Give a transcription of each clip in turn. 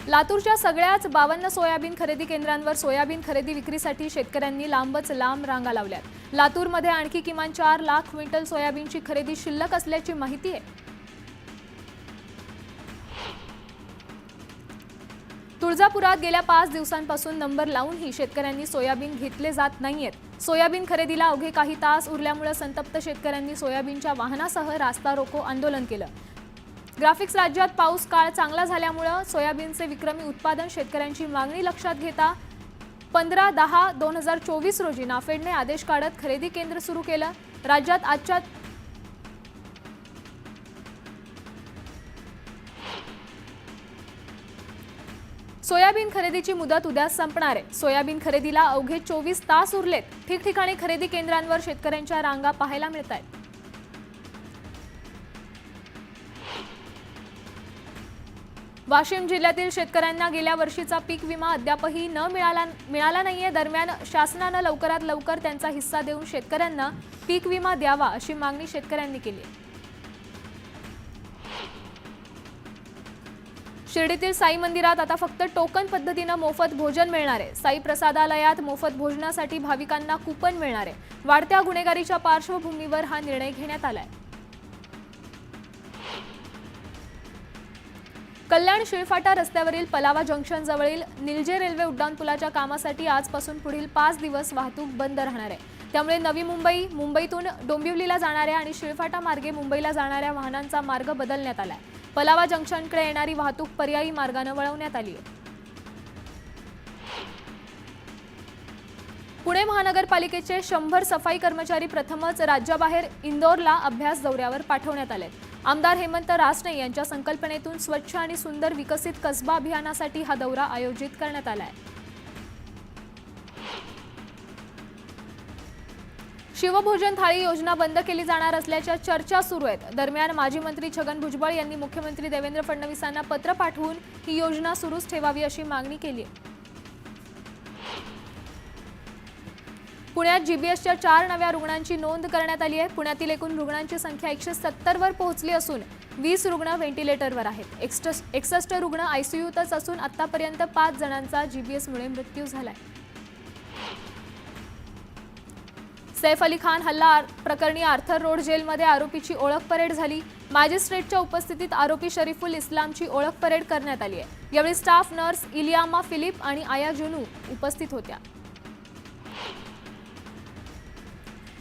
लातूरच्या सगळ्याच 52 सोयाबीन खरेदी केंद्रांवर सोयाबीन खरेदी विक्रीसाठी शेतकऱ्यांनी लांबच लांब रांगा लावल्यात। लातूरमध्ये आणखी किमान 4 लाख क्विंटल सोयाबीनची खरेदी शिल्लक असल्याची माहिती आहे। तुळजापुरात गेल्या 5 दिवसांपासून नंबर लावूनही शेतकऱ्यांनी सोयाबीन घेतले जात नाहीयेत। सोयाबीन खरेदीला अवघे काही तास उरल्यामुळे संतप्त शेतकऱ्यांनी सोयाबीनच्या वाहनासह रास्ता रोको आंदोलन केलं। ग्राफिक्स राज्यात पाऊस काळ चांगला झाल्यामुळे सोयाबीनचे विक्रमी उत्पादन शेतकऱ्यांची मागणी लक्षात घेता 15/10/2024 रोजी नाफेडने आदेश काढत खरेदी केंद्र सुरू केलं। राज्यात आजच्या सोयाबीन खरेदीची मुदत उद्या संपणार आहे। सोयाबीन खरेदीला अवघे 24 तास उरलेत। ठिकठिकाणी खरेदी केंद्रांवर शेतकऱ्यांच्या रांगा पाहायला मिळतात। वाशिम जिल्ह्यातील शेतकऱ्यांना गेल्या वर्षीचा पीक विमा अद्यापही मिळाला नाहीये। दरम्यान शासनाने लवकरात लवकर त्यांचा हिस्सा देऊन शेतकऱ्यांना पीक विमा द्यावा अशी मागणी शेतकऱ्यांनी केली आहे। शिर्डीतील साई मंदिरात आता फक्त टोकन पद्धतीने मोफत भोजन मिळणार आहे। साई प्रसादालयात मोफत भोजनासाठी भाविकांना कूपन मिळणार आहे। वाढत्या गुन्हेगारीच्या पार्श्वभूमीवर हा निर्णय घेण्यात आलाय। कल्याण शिळफाटा रस्त्यावरील पलावा जंक्शन जवळील निलजे रेल्वे उड्डाणपुलाच्या कामासाठी आजपासून पुढील 5 दिवस वाहतूक बंद राहणार आहे। त्यामुळे नवी मुंबई, मुंबईतून डोंबिवलीला जाणाऱ्या आणि शिळफाटा मार्गे मुंबईला जाणाऱ्या वाहनांचा मार्ग बदलण्यात आलाय। पलावा जंक्शनकडे येणारी वाहतूक पर्यायी मार्गाने वळवण्यात आली आहे। पुणे महानगरपालिकेचे 100 सफाई कर्मचारी प्रथमच राज्याबाहेर इंदोरला अभ्यास दौऱ्यावर पाठवण्यात आले। आमदार हेमंत रासने यांच्या संकल्पनेतून स्वच्छ आणि सुंदर विकसित कसबा अभियानासाठी हा दौरा आयोजित करण्यात आला आहे। शिवभोजन थाळी योजना बंद केली जाणार असल्याच्या चर्चा सुरू आहेत। दरम्यान माजी मंत्री छगन भुजबळ यांनी मुख्यमंत्री देवेंद्र फडणवीसांना पत्र पाठवून ही योजना सुरूच ठेवावी अशी मागणी केली आहे। पुण्यात जीबीएसच्या 4 नव्या रुग्णांची नोंद करण्यात आली आहे। पुण्यातील एकूण रुग्णांची संख्या 170 वर पोहोचली असून 20 रुग्ण व्हेंटिलेटरवर आहेत। 61 रुग्ण आयसीयूतच असून आतापर्यंत 5 जणांचा जीबीएसमुळे मृत्यू झालाय। सैफ अली खान हल्ला प्रकरणी आर्थर रोड जेलमध्ये आरोपीची ओळख परेड झाली। मॅजिस्ट्रेटच्या उपस्थितीत आरोपी शरीफुल इस्लामची ओळख परेड करण्यात आली आहे। यावेळी स्टाफ नर्स इलियामा फिलिप आणि आया जुनू उपस्थित होत्या।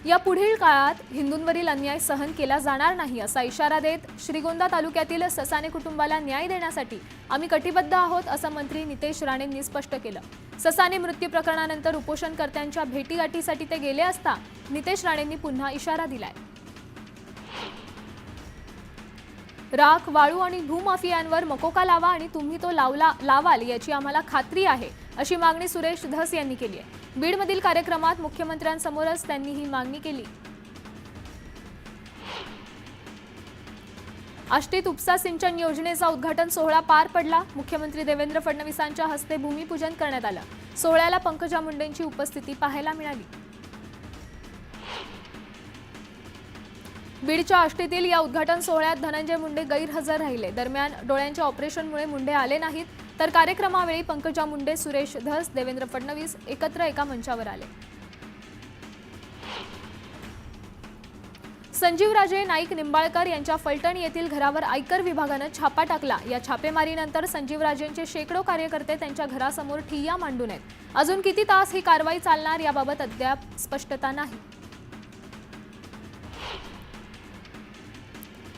या पुढील काळात हिंदूंवरील अन्याय सहन केला जाणार नाही असा इशारा देत श्रीगोंदा तालुक्यातील ससाने कुटुंबाला न्याय देण्यासाठी आम्ही कटिबद्ध आहोत असं मंत्री नितेश राणेंनी स्पष्ट केलं। ससाने मृत्यू प्रकरणानंतर उपोषणकर्त्यांच्या भेटीगाठीसाठी ते गेले असता नितेश राणेंनी पुन्हा इशारा दिलाय। राख, वाळू आणि भूमाफियांवर मकोका लावा आणि तुम्ही तो लावाल याची आम्हाला खात्री आहे अशी मागणी सुरेश धस यांनी केली आहे। बीडमधील कार्यक्रमात मुख्यमंत्र्यांसमोरच त्यांनी ही मागणी केली। आष्टीत उपसा सिंचन योजनेचा उद्घाटन सोहळा पार पडला। मुख्यमंत्री देवेंद्र फडणवीसांच्या हस्ते भूमिपूजन करण्यात आलं। सोहळ्याला पंकजा मुंडेंची उपस्थिती पाहायला मिळाली। बीडच्या आष्टीतील या उद्घाटन सोहळ्यात धनंजय मुंडे गैरहजर राहिले। दरम्यान डोळ्यांच्या ऑपरेशनमुळे मुंडे आले नाहीत, तर कार्यक्रमावेळी पंकजा मुंडे, सुरेश धस, देवेंद्र फडणवीस एकत्र एका मंचावर आले। संजीवराजे नाईक निंबाळकर यांच्या फलटण येथील घरावर आयकर विभागाने छापा टाकला। या छापेमारीनंतर संजीवराजेंचे शेकडो कार्यकर्ते त्यांच्या घरासमोर ठिय्या मांडून आहेत। अजून किती तास ही कारवाई चालणार याबाबत अद्याप स्पष्टता नाही।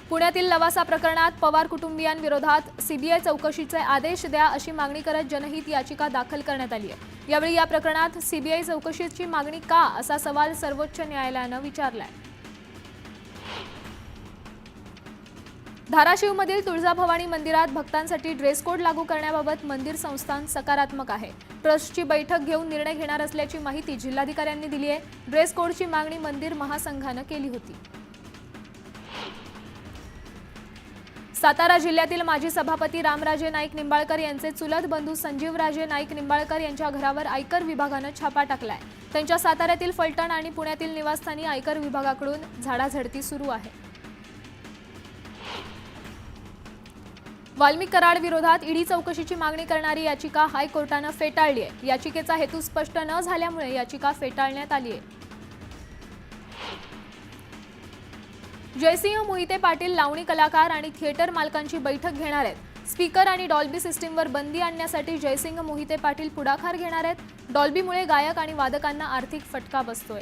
पुण्यातील लवासा प्रकरणात पवार कुटुंबियांविरोधात सीबीआय चौकशीचे आदेश द्या अशी मागणी करत जनहित याचिका दाखल करण्यात आली आहे। यावेळी या प्रकरणात सीबीआय चौकशीची मागणी का असा सवाल सर्वोच्च न्यायालयाने विचारलाय। धाराशिवमधील तुळजाभवानी मंदिरात भक्तांसाठी ड्रेस कोड लागू करण्याबाबत मंदिर संस्थान सकारात्मक आहे। ट्रस्टची बैठक घेऊन निर्णय घेणार असल्याची माहिती जिल्हाधिकाऱ्यांनी दिली आहे। ड्रेस कोडची मागणी मंदिर महासंघाने केली होती। सातारा जिल्ह्यातील माजी सभापती रामराजे नाईक निंबाळकर यांचे चुलत बंधू संजीवराजे नाईक निंबाळकर यांच्या घरावर आयकर विभागाने छापा टाकलाय। त्यांच्या साताऱ्यातील फलटण आणि पुण्यातील निवासस्थानी आयकर विभागाकडून झाडाझडती सुरू आहे। वाल्मिक कराड विरोधात ईडी चौकशीची मागणी करणारी याचिका हायकोर्टानं फेटाळली आहे। याचिकेचा हेतू स्पष्ट न झाल्यामुळे याचिका फेटाळण्यात आली आहे। जयसिंह मोहिते पाटील लावणी कलाकार आणि थिएटर मालकांची बैठक घेणार आहेत। स्पीकर आणि डॉल्बी सिस्टीमवर बंदी आणण्यासाठी जयसिंह मोहिते पाटील पुढाकार घेणार आहेत। डॉल्बीमुळे गायक आणि वादकांना आर्थिक फटका बसतोय।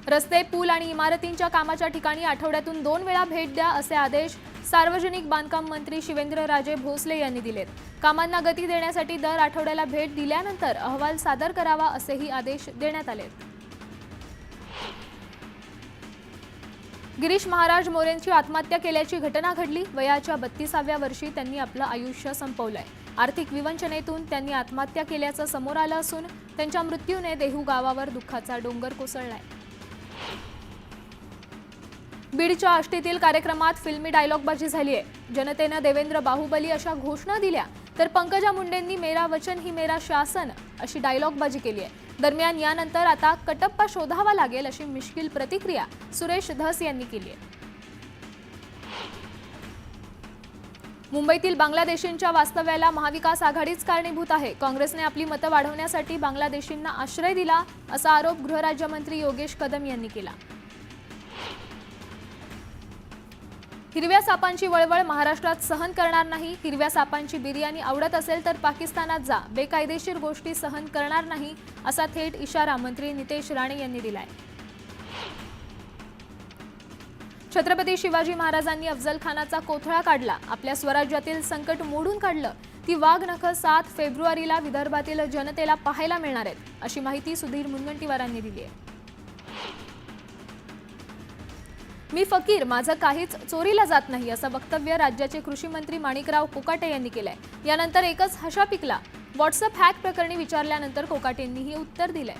रस्ते, पूल आणि इमारतींच्या कामाच्या ठिकाणी आठवड्यातून 2 वेळा भेट द्या असे आदेश सार्वजनिक बांधकाम मंत्री शिवेंद्रराजे भोसले यांनी दिलेत। कामांना गती देण्यासाठी दर आठवड्याला भेट दिल्यानंतर अहवाल सादर करावा असेही आदेश देण्यात आलेत। गिरीश महाराज मोरेंची आत्महत्या केल्याची घटना घडली। वयाच्या 32व्या वर्षी त्यांनी आपलं आयुष्य संपवलंय। आर्थिक विवंचनेतून त्यांनी आत्महत्या केल्याचं समोर आलं असून त्यांच्या मृत्यूने देहू गावावर दुःखाचा डोंगर कोसळलाय। बीडच्या आष्टीतील कार्यक्रमात फिल्मी डायलॉगबाजी झाली आहे। जनतेनं देवेंद्र बाहुबली अशा घोषणा दिल्या तर पंकजा मुंडेंनी मेरा वचन ही मेरा शासन अशी डायलॉगबाजी केली आहे। दरम्यान यानंतर आता कटप्पा शोधावा लागेल अशी मिश्किल प्रतिक्रिया सुरेश धस यांनी केली आहे। मुंबईतील बांगलादेशींच्या वास्तव्याला महाविकास आघाडीच कारणीभूत आहे। काँग्रेसने आपली मतं वाढवण्यासाठी बांगलादेशींना आश्रय दिला असा आरोप गृहराज्यमंत्री योगेश कदम यांनी केला। हिरव्या सापांची वळवळ महाराष्ट्रात सहन करणार नाही। हिरव्या सापांची बिर्याणी आवडत असेल तर पाकिस्तानात जा, बेकायदेशीर गोष्टी सहन करणार नाही असा थेट इशारा मंत्री नितेश राणे यांनी दिलाय। छत्रपती शिवाजी महाराजांनी अफजल खानाचा कोथळा काढला, आपल्या स्वराज्यातील संकट मोडून काढलं। ती वाघनख 7 फेब्रुवारीला विदर्भातील जनतेला पाहायला मिळणार आहेत अशी माहिती सुधीर मुनगंटीवारांनी दिली आहे। मी फकीर, माझं काहीच चोरीला जात नाही असं वक्तव्य राज्याचे कृषी मंत्री माणिकराव कोकाटे यांनी केलंय। यानंतर एकच हशा पिकला। व्हॉट्सअप हॅक प्रकरणी विचारल्यानंतर कोकाटेंनीही उत्तर दिलंय।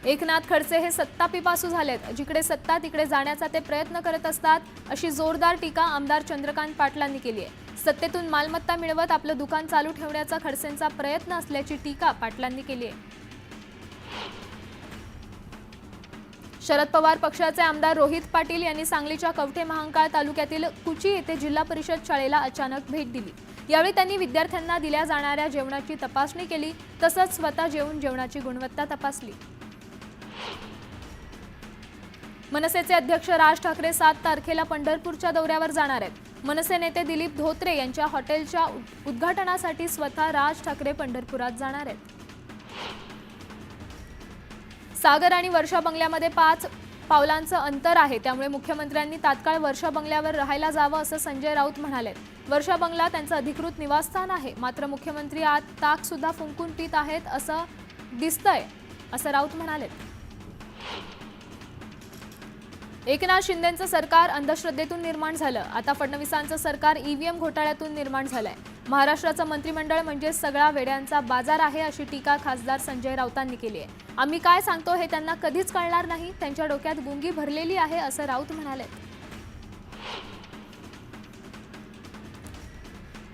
एकनाथ खडसे हे सत्तापिपासू झालेत। जिकडे सत्ता तिकडे जाण्याचा ते प्रयत्न करत असतात अशी जोरदार टीका आमदार चंद्रकांत पाटलांनी केली आहे। सत्तेतून मालमत्ता मिळवत आपलं दुकान चालू ठेवण्याचा खडसेंचा प्रयत्न असल्याची टीका पाटलांनी केली आहे। शरद पवार पक्षाचे आमदार रोहित पाटील यांनी सांगलीच्या कवठे महांकाळ तालुक्यातील कुची येथे जिल्हा परिषद शाळेला अचानक भेट दिली। यावेळी त्यांनी विद्यार्थ्यांना दिल्या जाणाऱ्या जेवणाची तपासणी केली, तसंच स्वतः जेवून जेवणाची गुणवत्ता तपासली। मनसेचे अध्यक्ष राज ठाकरे 7 तारखेला पंढरपूरच्या दौऱ्यावर जाणार आहेत। मनसे नेते दिलीप धोत्रे यांच्या हॉटेलच्या उद्घाटनासाठी स्वतः राज ठाकरे पंढरपुरात जाणार आहेत। सागर आणि वर्षा बंगल्यामध्ये 5 पावलांचं अंतर आहे, त्यामुळे मुख्यमंत्र्यांनी तात्काळ वर्षा बंगल्यावर राहायला जावं असं संजय राऊत म्हणाले। वर्षा बंगला त्यांचं अधिकृत निवासस्थान आहे, मात्र मुख्यमंत्री आत ताक सुद्धा फुंकून पित आहेत असं दिसतंय असं राऊत म्हणाले। एकनाथ शिंदेंचं सरकार अंधश्रद्धेतून निर्माण झालं, आता फडणवीसांचं सरकार ईव्हीएम घोटाळ्यातून निर्माण झालंय। महाराष्ट्राचं मंत्रिमंडळ म्हणजे सगळा वेड्यांचा बाजार आहे अशी टीका खासदार संजय राऊतांनी केली आहे। आम्ही काय सांगतो हे त्यांना कधीच कळणार नाही, त्यांच्या डोक्यात गुंगी भरलेली आहे असं राऊत म्हणाले।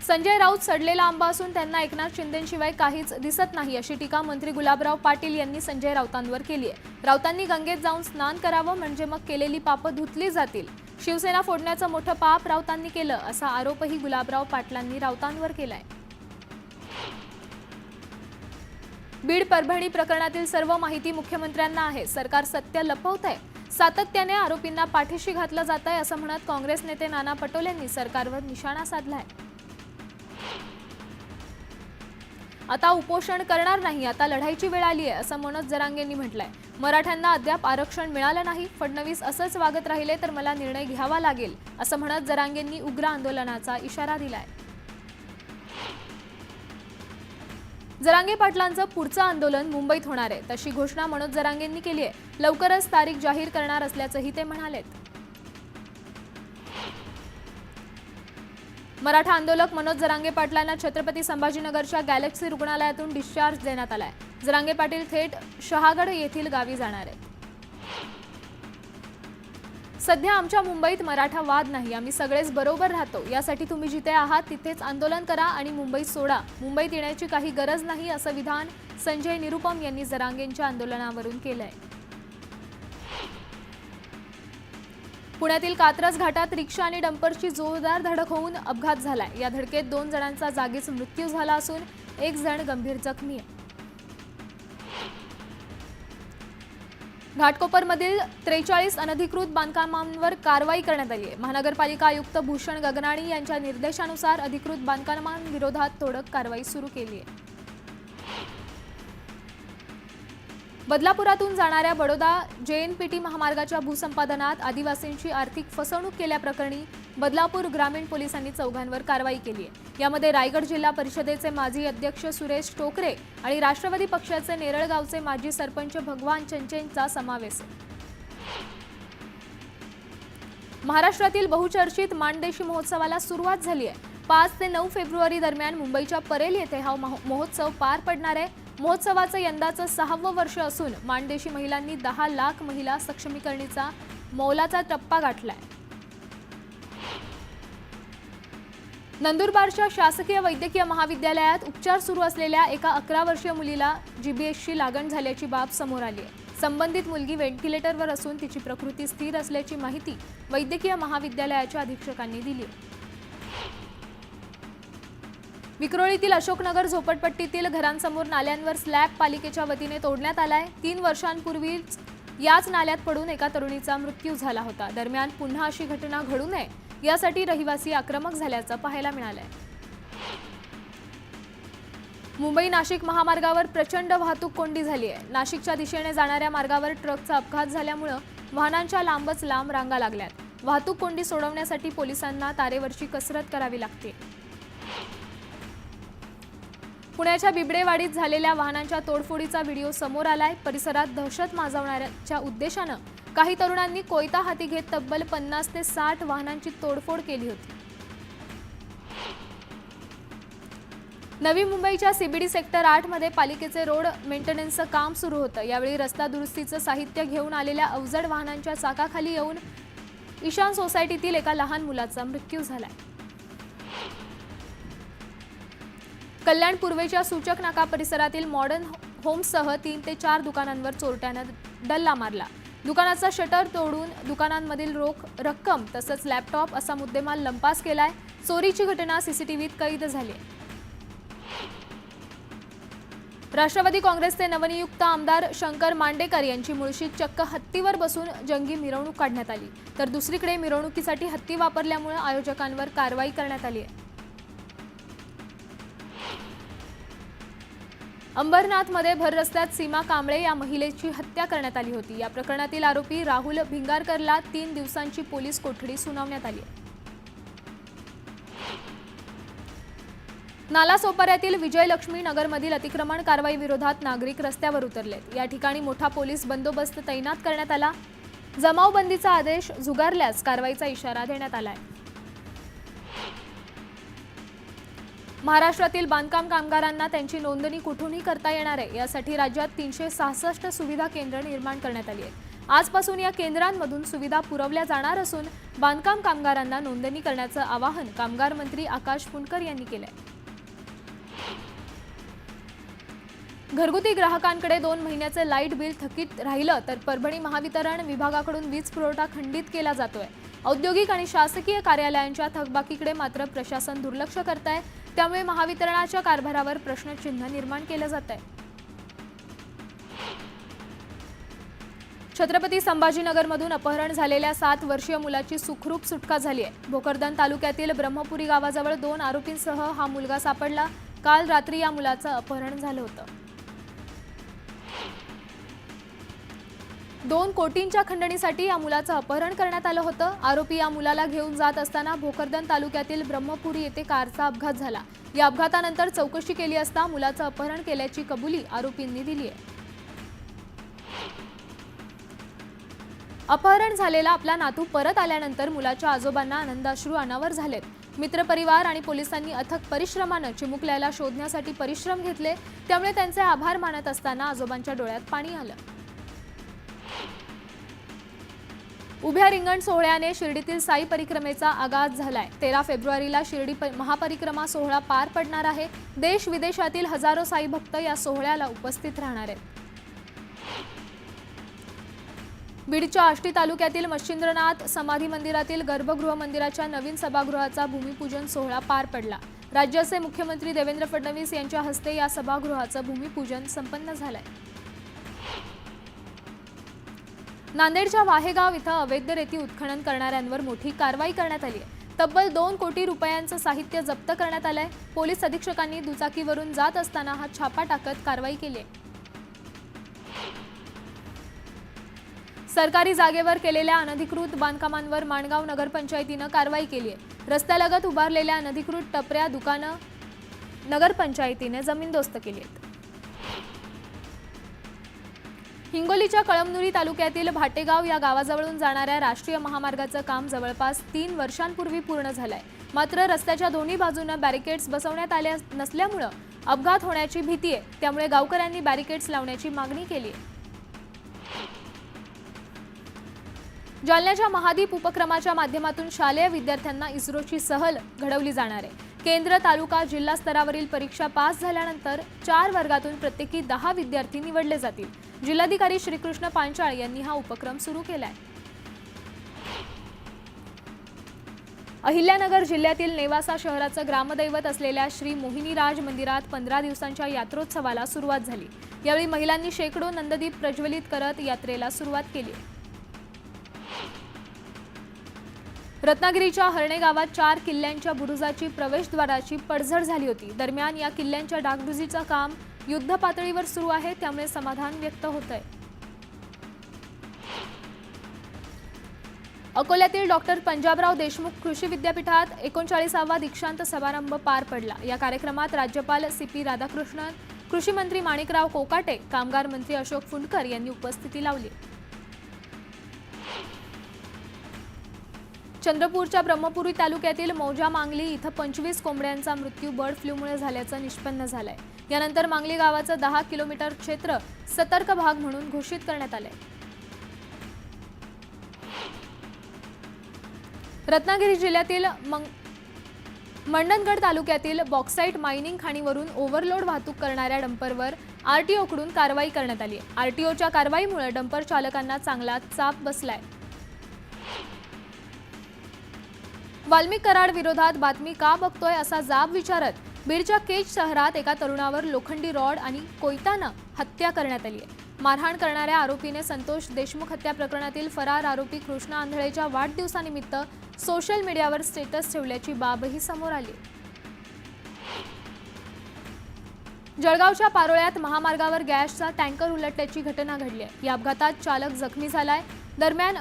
संजय राऊत सडलेला आंबा असून त्यांना एकनाथ शिंदेंशिवाय काहीच दिसत नाही अशी टीका मंत्री गुलाबराव पाटील यांनी संजय राऊतांवर केली आहे। राऊतांनी गंगेत जाऊन स्नान करावं म्हणजे मग केलेली पापं धुतली जातील। शिवसेना फोडण्याचं मोठं पाप राऊतांनी केलं असा आरोपही गुलाबराव पाटलांनी राऊतांवर केलाय। बीड परभणी प्रकरणातील सर्व माहिती मुख्यमंत्र्यांना आहे, सरकार सत्य लपवतंय, सातत्याने आरोपींना पाठीशी घातलं जातंय असं म्हणत काँग्रेस नेते नाना पटोलेंनी सरकारवर निशाणा साधलाय। आता उपोषण करणार नाही, आता लढाईची वेळ आली आहे असं मनोज जरांगेंनी म्हटलंय। मराठ्यांना अद्याप आरक्षण मिळालं नाही, फडणवीस असंच वागत राहिले तर मला निर्णय घ्यावा लागेल असं म्हणत जरांगेंनी उग्र आंदोलनाचा इशारा दिलाय। जरांगे पाटलांचं पुढचं आंदोलन मुंबईत होणार आहे तशी घोषणा मनोज जरांगेंनी केली आहे। लवकरच तारीख जाहीर करणार असल्याचंही ते म्हणालेत। मराठा आंदोलक मनोज जरांगे पाटलांना छत्रपती संभाजीनगरच्या गॅलेक्सी रुग्णालयातून डिस्चार्ज देण्यात आलाय। जरांगे पाटील थेट शहागड येथील गावी जाणार आहेत। सध्या आमच्या मुंबईत मराठा वाद नाही, आम्ही सगळेच बरोबर राहतो, यासाठी तुम्ही जिथे आहात तिथेच आंदोलन करा आणि मुंबईत सोडा, मुंबईत येण्याची काही गरज नाही असं विधान संजय निरुपम यांनी जरांगेंच्या आंदोलनावरून केलंय। पुण्यातील कात्रज घाटात रिक्षा आणि डंपरची जोरदार धडक होऊन अपघात झालाय। या धडकेत 2 जणांचा जागीच मृत्यू झाला असून 1 जण गंभीर जखमी आहे। घाटकोपरमधील 43 अनधिकृत बांधकामांवर कारवाई करण्यात आली आहे। महानगरपालिका आयुक्त भूषण गगनाणी यांच्या निर्देशानुसार अधिकृत बांधकामांविरोधात धडक कारवाई सुरू केली आहे। बदलापुरातून जाणाऱ्या बडोदा JNPT महामार्गाच्या भूसंपादनात आदिवासींची आर्थिक फसवणूक केल्याप्रकरणी बदलापूर ग्रामीण पोलिसांनी 4 कारवाई केली आहे। यामध्ये रायगड जिल्हा परिषदेचे माजी अध्यक्ष सुरेश टोकरे आणि राष्ट्रवादी पक्षाचे नेरळगावचे माजी सरपंच भगवान चंचेंचा समावेश आहे। महाराष्ट्रातील बहुचर्चित माणदेशी महोत्सवाला सुरुवात झाली आहे। 5 ते 9 फेब्रुवारी दरम्यान मुंबईच्या परेल येथे हा महोत्सव पार पडणार आहे। महोत्सवाचं यंदाचं 6वं वर्ष असून माणदेशी महिलांनी 10 लाख महिला सक्षमीकरणीचा मौलाचा टप्पा गाठलाय। नंदुरबारच्या शासकीय वैद्यकीय महाविद्यालयात उपचार सुरू असलेल्या एका 11 वर्षीय मुलीला GBSची लागण झाल्याची बाब समोर आली आहे। संबंधित मुलगी व्हेंटिलेटरवर असून तिची प्रकृती स्थिर असल्याची माहिती वैद्यकीय महाविद्यालयाच्या अधीक्षकांनी दिली आहे। विक्रोळीतील अशोकनगर झोपडपट्टीतील घरांसमोर नाल्यांवर स्लॅब पालिकेच्या वतीने तोडण्यात आलाय। 3 वर्षांपूर्वीच याच नाल्यात पडून एका तरुणीचा मृत्यू झाला होता। दरम्यान पुन्हा अशी घटना घडू नये यासाठी रहिवासी आक्रमक झाल्याचं पाहायला मिळालंय। मुंबई नाशिक महामार्गावर प्रचंड वाहतूक कोंडी झाली आहे। नाशिकच्या दिशेने जाणाऱ्या मार्गावर ट्रकचा अपघात झाल्यामुळे वाहनांच्या लांबच लांब रांगा लागल्यात। वाहतूक कोंडी सोडवण्यासाठी पोलिसांना तारेवरची कसरत करावी लागते। पुण्याच्या बिबडेवाडीत झालेल्या वाहनांच्या तोडफोडीचा व्हिडिओ समोर आलाय। परिसरात दहशत माजवण्याच्या उद्देशाने काही तरुणांनी कोयता हाती घेत तब्बल 50 ते 60 वाहनांची तोडफोड केली होती। नवी मुंबईच्या CBD सेक्टर 8 मध्ये पालिकेचे रोड मेंटेनन्सचं काम सुरू होतं। यावेळी रस्ता दुरुस्तीचं साहित्य घेऊन आलेल्या अवजड वाहनांच्या चाकाखाली येऊन ईशान सोसायटीतील एका लहान मुलाचा मृत्यू झालाय। कल्याण पूर्वेच्या सूचक नाका परिसरातील मॉडर्न होम्ससह 3 ते 4 दुकानांवर चोरट्यानं डल्ला मारला। दुकानाचा शटर तोडून दुकानांमधील रोख रक्कम तसंच लॅपटॉप असा मुद्देमाल लंपास केलाय। चोरीची घटना CCTVत कैद झाली। राष्ट्रवादी काँग्रेसचे नवनियुक्त आमदार शंकर मांडेकर यांची मुळशीत चक्क हत्तीवर बसून जंगी मिरवणूक काढण्यात आली, तर दुसरीकडे मिरवणुकीसाठी हत्ती वापरल्यामुळे आयोजकांवर कारवाई करण्यात आली आहे। अंबरनाथमध्ये भर रस्त्यात सीमा कांबळे या महिलेची हत्या करण्यात आली होती। या प्रकरणातील आरोपी राहुल भिंगारकरला 3 दिवसांची पोलीस कोठडी सुनावण्यात आली आहे। नालासोपाऱ्यातील विजयलक्ष्मी नगरमधील अतिक्रमण कारवाई विरोधात नागरिक रस्त्यावर उतरलेत। या ठिकाणी मोठा पोलीस बंदोबस्त तैनात करण्यात आला। जमावबंदीचा आदेश झुगारल्यास कारवाईचा इशारा देण्यात आलाय। महाराष्ट्रातील बांधकाम कामगारांना त्यांची नोंदणी कुठूनही करता येणार आहे, यासाठी राज्यात 366 सुविधा केंद्र निर्माण करण्यात आली आहेत। आजपासून या केंद्रांमधून सुविधा पुरवल्या जाणार असून बांधकाम कामगारांना नोंदणी करण्याचं आवाहन कामगार मंत्री आकाश फुंडकर यांनी केलंय। घरगुती ग्राहकांकडे 2 महिन्याचे लाईट बिल थकीत राहिलं तर परभणी महावितरण विभागाकडून वीज पुरवठा खंडित केला जातोय। औद्योगिक आणि शासकीय कार्यालयांच्या थकबाकीकडे मात्र प्रशासन दुर्लक्ष करत आहे, त्यामुळे महावितरणाच्या कारभारावर प्रश्नचिन्ह निर्माण केलं जात आहे। छत्रपती संभाजीनगरमधून अपहरण झालेल्या 7 वर्षीय मुलाची सुखरूप सुटका झाली आहे। भोकरदन तालुक्यातील ब्रह्मपुरी गावाजवळ 2 आरोपींसह हा मुलगा सापडला। काल रात्री या मुलाचं अपहरण झालं होतं। 2 कोटींच्या खंडणीसाठी या मुलाचं अपहरण करण्यात आलं होतं। आरोपी या मुलाला घेऊन जात असताना भोकरदन तालुक्यातील ब्रह्मपुरी येथे कारचा अपघात झाला। या अपघातानंतर चौकशी केली असता मुलाचं अपहरण केल्याची कबुली आरोपींनी दिली आहे। अपहरण झालेला आपला नातू परत आल्यानंतर मुलाच्या आजोबांना आनंदाश्रू अनावर झालेत। मित्रपरिवार आणि पोलिसांनी अथक परिश्रमानं चिमुकल्याला शोधण्यासाठी परिश्रम घेतले, त्यामुळे त्यांचे आभार मानत असताना आजोबांच्या डोळ्यात पाणी आलं। उभ्या रिंगण सोहळ्याने शिर्डीतील साई परिक्रमेचा आगाज झालाय। 13 फेब्रुवारीला शिर्डी महापरिक्रमा सोहळा पार पडणार आहे। देश विदेशातील हजारो साई भक्त या सोहळ्याला उपस्थित राहणार आहेत। बीडच्या आष्टी तालुक्यातील मच्छिंद्रनाथ समाधी मंदिरातील गर्भगृह मंदिराच्या नवीन सभागृहाचा भूमिपूजन सोहळा पार पडला। राज्याचे मुख्यमंत्री देवेंद्र फडणवीस यांच्या हस्ते या सभागृहाचं भूमिपूजन संपन्न झालंय। नांदेडच्या वाहेगाव इथं अवैध रेती उत्खनन करणाऱ्यांवर मोठी कारवाई करण्यात आली आहे। तब्बल 2 कोटी रुपयांचं साहित्य जप्त करण्यात आलंय। पोलीस अधीक्षकांनी दुचाकीवरून जात असताना हा छापा टाकत कारवाई केली आहे। सरकारी जागेवर केलेल्या अनधिकृत बांधकामांवर माणगाव नगरपंचायतीनं कारवाई केली आहे। रस्त्यालगत उभारलेल्या अनधिकृत टपऱ्या दुकानं नगरपंचायतीने जमीनदोस्त केली आहेत। हिंगोलीच्या कळमनुरी तालुक्यातील भाटेगाव या गावाजवळून जाणाऱ्या राष्ट्रीय महामार्गाचं काम जवळपास 3 वर्षांपूर्वी पूर्ण झालंय। मात्र रस्त्याच्या दोन्ही बाजूंना बॅरिकेड्स बसवण्यात आले नसल्यामुळे अपघात होण्याची भीती आहे। त्यामुळे गावकऱ्यांनी बॅरिकेड्स लावण्याची मागणी केली आहे। जालन्याच्या महादीप उपक्रमाच्या माध्यमातून शालेय विद्यार्थ्यांना इस्रोची सहल घडवली जाणार आहे। केंद्र, तालुका, जिल्हा स्तरावरील परीक्षा पास झाल्यानंतर 4 वर्गातून प्रत्येकी 10 विद्यार्थी निवडले जातील। जिल्हाधिकारी श्रीकृष्ण पांचाळ यांनी हा उपक्रम सुरू केलाय। अहिल्यानगर जिल्ह्यातील नेवासा शहराचं ग्रामदैवत असलेल्या श्री मोहिनीराज मंदिरात 15 दिवसांच्या यात्रोत्सवाला सुरुवात झाली। यावेळी महिलांनी शेकडो नंददीप प्रज्वलित करत यात्रेला सुरुवात केली। रत्नागिरीच्या हरणे गावात 4 किल्ल्यांच्या बुरुजाची प्रवेशद्वाराची पडझड झाली होती। दरम्यान या किल्ल्यांच्या डागडुजीचं काम युद्ध पातळीवर सुरू आहे, त्यामुळे समाधान व्यक्त होतंय। अकोल्यातील डॉक्टर पंजाबराव देशमुख कृषी विद्यापीठात 39वा दीक्षांत समारंभ पार पडला। या कार्यक्रमात राज्यपाल CP राधाकृष्णन, कृषी मंत्री माणिकराव कोकाटे, कामगार मंत्री अशोक फुंडकर यांनी उपस्थिती लावली। चंद्रपूरच्या ब्रह्मपुरी तालुक्यातील मौजा मांगली इथं 25 कोंबड्यांचा मृत्यू बर्ड फ्लूमुळे झाल्याचं निष्पन्न झालंय। यानंतर मांगली गावाचं 10 किलोमीटर क्षेत्र सतर्क भाग म्हणून घोषित करण्यात आलंय। रत्नागिरी जिल्ह्यातील मंडणगड तालुक्यातील बॉक्साईट मायनिंग खाणीवरून ओव्हरलोड वाहतूक करणाऱ्या डंपरवर आरटीओकडून कारवाई करण्यात आली आहे। आरटीओच्या कारवाईमुळे डंपर चालकांना चांगला चाप बसलाय। वाल्मिक कराड विरोधात बातमी का बघतोय असा जाब विचारत बीडच्या केज शहरात एका तरुणावर लोखंडी रॉड आणि कोयतानं हत्या करण्यात आली आहे। मारहाण करणाऱ्या आरोपीने संतोष देशमुख हत्या प्रकरणातील फरार आरोपी कृष्णा आंधळेच्या वाढदिवसानिमित्त सोशल मीडियावर स्टेटस ठेवल्याची बाबही समोर आली। जळगावच्या पारोळ्यात महामार्गावर गॅसचा टँकर उलटल्याची घटना घडली आहे। या अपघातात चालक जखमी झालाय। दरम्यान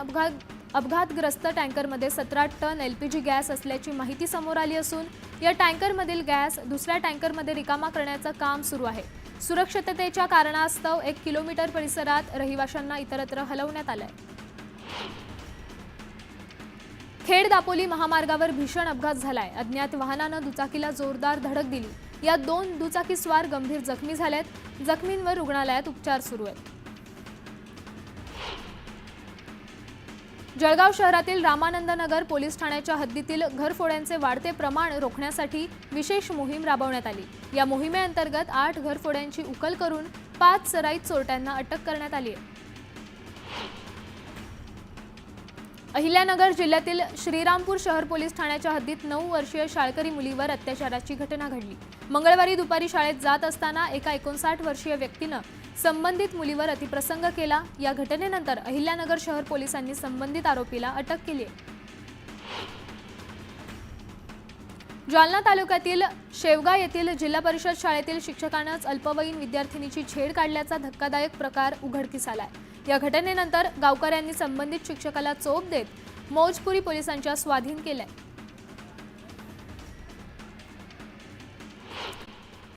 अपघातग्रस्त टँकरमध्ये 17 टन LPG गॅस असल्याची माहिती समोर आली असून या टँकरमधील गॅस दुसऱ्या टँकरमध्ये रिकामा करण्याचं काम सुरू आहे। सुरक्षिततेच्या कारणास्तव 1 किलोमीटर परिसरात रहिवाशांना इतरत्र हलवण्यात आलंय। खेड दापोली महामार्गावर भीषण अपघात झालाय। अज्ञात वाहनानं दुचाकीला जोरदार धडक दिली। या 2 दुचाकीस्वार गंभीर जखमी झालेत। जखमींवर रुग्णालयात उपचार सुरू आहेत। जळगाव शहरातील रामानंदनगर पोलीस ठाण्याच्या हद्दीतील घरफोड्यांचे वाढते प्रमाण रोखण्यासाठी विशेष मोहीम राबवण्यात आली। या मोहिमेअंतर्गत 8 घरफोड्यांची उकल करून 5 सराईत चोरट्यांना अटक करण्यात आली आहे। अहिल्यानगर जिल्ह्यातील श्रीरामपूर शहर पोलीस ठाण्याच्या हद्दीत 9 वर्षीय शाळकरी मुलीवर अत्याचाराची घटना घडली। मंगळवारी दुपारी शाळेत जात असताना एका 59 वर्षीय व्यक्तीनं संबंधित मुलीवर अतिप्रसंग केला। या घटनेनंतर अहिल्यानगर शहर पोलिसांनी संबंधित आरोपीला अटक केली आहे। जालना तालुक्यातील शेवगा येथील जिल्हा परिषद शाळेतील शिक्षकानंच अल्पवयीन विद्यार्थिनीची छेड काढल्याचा धक्कादायक प्रकार उघडकीस आलाय। या घटनेनंतर गावकऱ्यांनी संबंधित शिक्षकाला चोप देत मौजपुरी पोलिसांच्या स्वाधीन केलंय।